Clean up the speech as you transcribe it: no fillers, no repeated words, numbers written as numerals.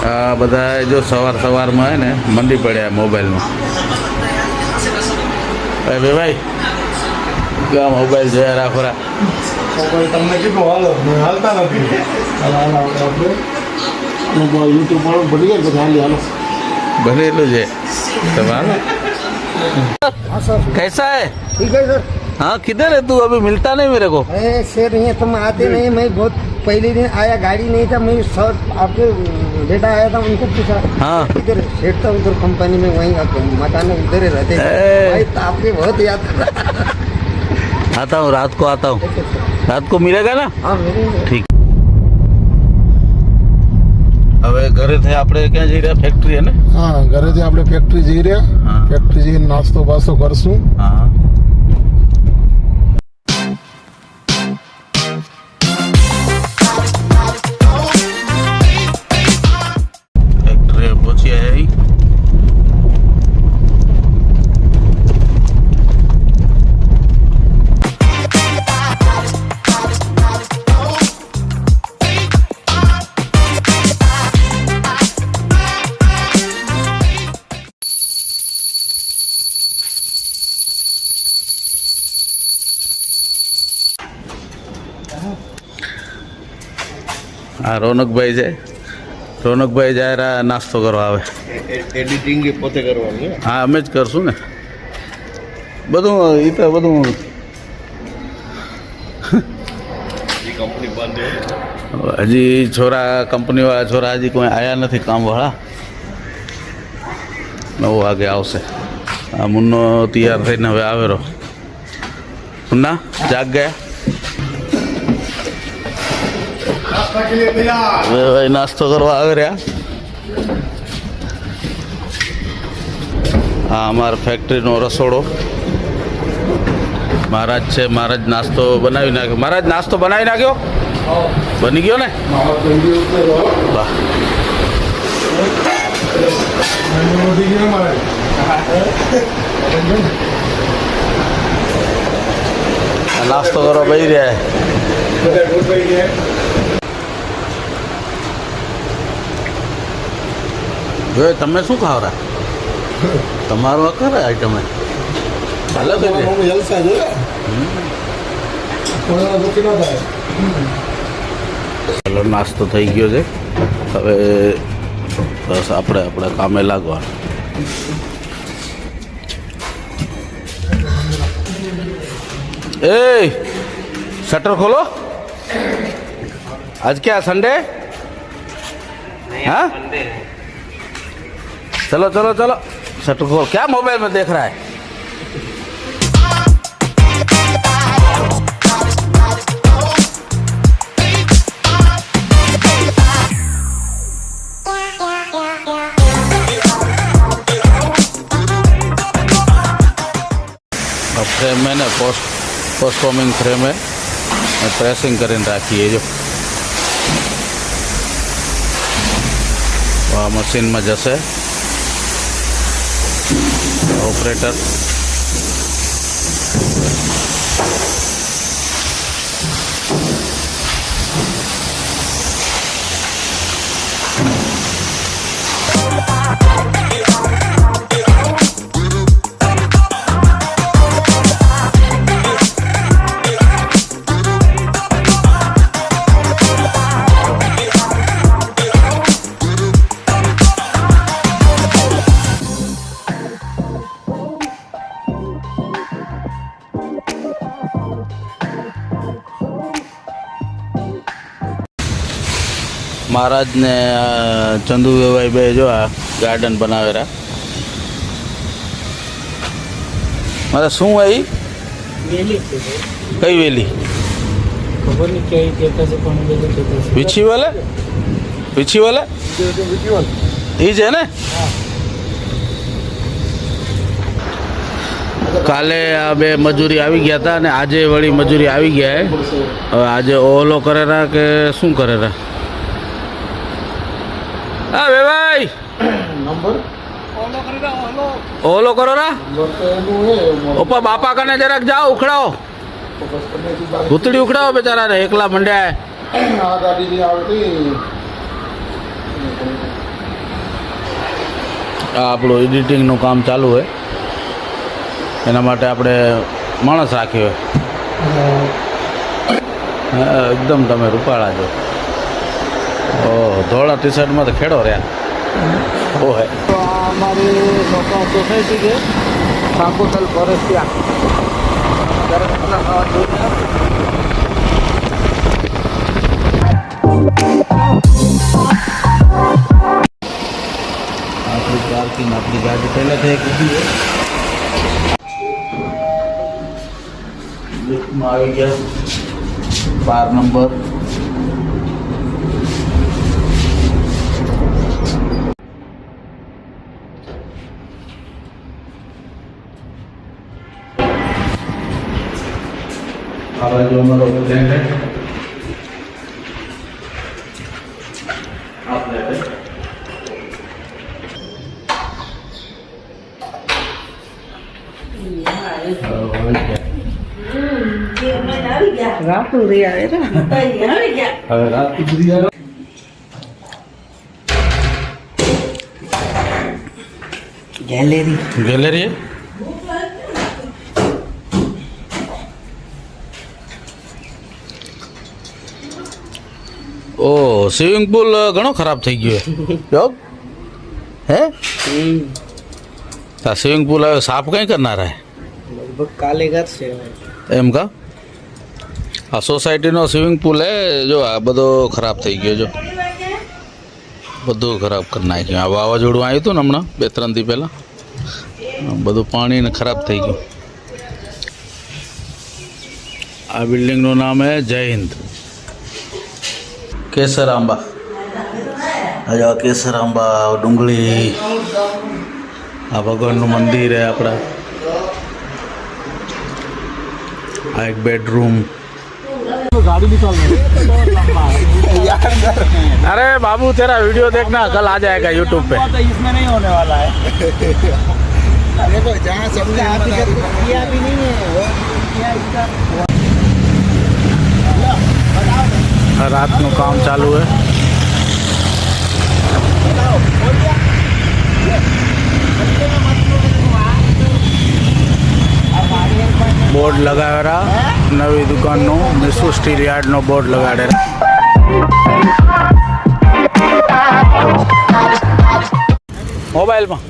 આ બધા જો સવારમાં હે ને મંડી પડ્યા મોબાઈલમાં. ભાઈ ક્યાં મોબાઈલ જોયા રાખોરા? તમને કેટલું હાલતા નથી. યુટ્યુબ પર ભરી ગયા બધા હાલો ભરેલું છે તમારું. कैसा है? ठीक है सर. हाँ किधर है तू? अभी मिलता नहीं मेरे को. अरे सर यहाँ तुम आते नहीं. मैं बहुत पहले दिन आया, गाड़ी नहीं था. मैं सर आपके बेटा आया था, उनको पूछा. हाँ. इधर सेठ था उधर कंपनी में, वहीं मकान में उधर ही रहते. भाई आपके बहुत याद कर रहा. आता हूँ, रात को आता हूँ. रात को मिलेगा ना? हाँ मिलेंगे. ठीक. હવે ઘરેથી આપણે ક્યાં જઈ રહ્યા? ફેક્ટરી હે ને? હા, ઘરેથી આપણે ફેક્ટરી જઈ રહ્યા. ફેક્ટરી જઈને નાસ્તો બાસ્તો કરશું. હા. ફેક્ટરી પહોંચી આવી. આ રોનકભાઈ છે. રોનકભાઈ જ્યારે નાસ્તો કરવા આવે. એડિટિંગ પોતે કરવાની. હા અમે જ કરશું ને બધું. એ તો બધું કંપની બંધ. હજી કંપનીવાળા છોરા હજી કોઈ આવ્યા નથી કામવાળા. 9 વાગે આવશે. આ મુન્નો તૈયાર થઈને હવે આવેલો. મુન્ના જાગ ગયા? ભાઈ નાસ્તો કરવા આવી રહ્યા. હા અમારા ફેક્ટરીનો રસોડો. મહારાજ છે. મહારાજ નાસ્તો બનાવી નાખ્યો. મહારાજ નાસ્તો બનાવી નાખ્યો? બની ગયો ને? વાહ. નાસ્તો કરવા બેસી રહ્યા. જો તમે શું ખાવરા? તમારું અકર આઈટમ અલગ છે. નાસ્તો થઈ ગયો છે. હવે બસ આપણે આપણા કામે લાગવાનું. એ શટર ખોલો. आज क्या संडे? हाँ चलो चलो चलो शटर खोल. क्या मोबाइल में देख रहा है? अब फ्रेम में ना पोस्टफॉर्मिंग फ्रेम है. प्रेसिंग કરીને રાખીએ. જો આ મશીનમાં જશે. ઓપરેટર महाराज ने चंदू भाई बे जो आ गार्डन बनावेरा. मारा शू आई कई वेली वीछी वाले ई है ने. काले आ बे मजूरी આવી ગયા હતા અને આજે વળી મજૂરી આવી ગયા હે. હવે આજે ઓલો કરેરા કે શું કરેરા? હા બે ભાઈ નંબર ઓલો કરો રા. ઓપા બાપા કને જરાક જાઓ, ઉખડાઓ ભૂતડી ઉખડાવો બેચારા ને એકલા મંડ્યા. આ આપણું એડિટિંગનું કામ ચાલુ હોય એના માટે આપણે માણસ રાખ્યો હોય એકદમ તમે રૂપાળા છો ઓહ ધોળા ટી શર્ટમાં તો ખેડો રહ્યા ઓહે तो हमारी सोसाइटी के साकोतल फॉरेस्टिया આપણી પાર્કિંગ આપણી ગાડી પહેલાંથી એક ઊભી છે લિફ્ટમાં આવી ગયા 12 નંબર આ બાજુ અમારો ફ્લેટ છે આ ફ્લેટ છે રાતું રે આવે ને હવે રાત સુધી ગેલેરી ઓ સ્વિમિંગ પુલ ઘણો ખરાબ થઈ ગયો હે આ સ્વિમિંગ પુલ હવે સાફ કઈ કરનાર હે लगभग काले घर से એમ કા આ સોસાયટીનો સ્વિમિંગ પુલ હે જો આ બધો ખરાબ થઈ ગયો જો બધું ખરાબ કરી નાખ્યું આ વાવાઝોડું આવ્યું હતું ને હમણાં 2-3 દી પહેલાં બધું પાણી ને ખરાબ થઈ ગયું આ બિલ્ડિંગનું નામ હે જય હિન્દ કેસર આંબા આજે આ કેસર આંબા ડુંગળી આ ભગવાનનું મંદિર હે આપણા આ एक बेडरूम गाड़ी निकाल अरे बाबू तेरा वीडियो देखना कल आ जाएगा यूट्यूब पे इसमें नहीं होने वाला है देखो जहाँ सबसे किया भी नहीं है वो किया इसका रात નું કામ ચાલુ है બોર્ડ લગાવેલા નવી દુકાનનું મિસુ સ્ટીલ યાર્ડનો બોર્ડ લગાડેલા મોબાઈલમાં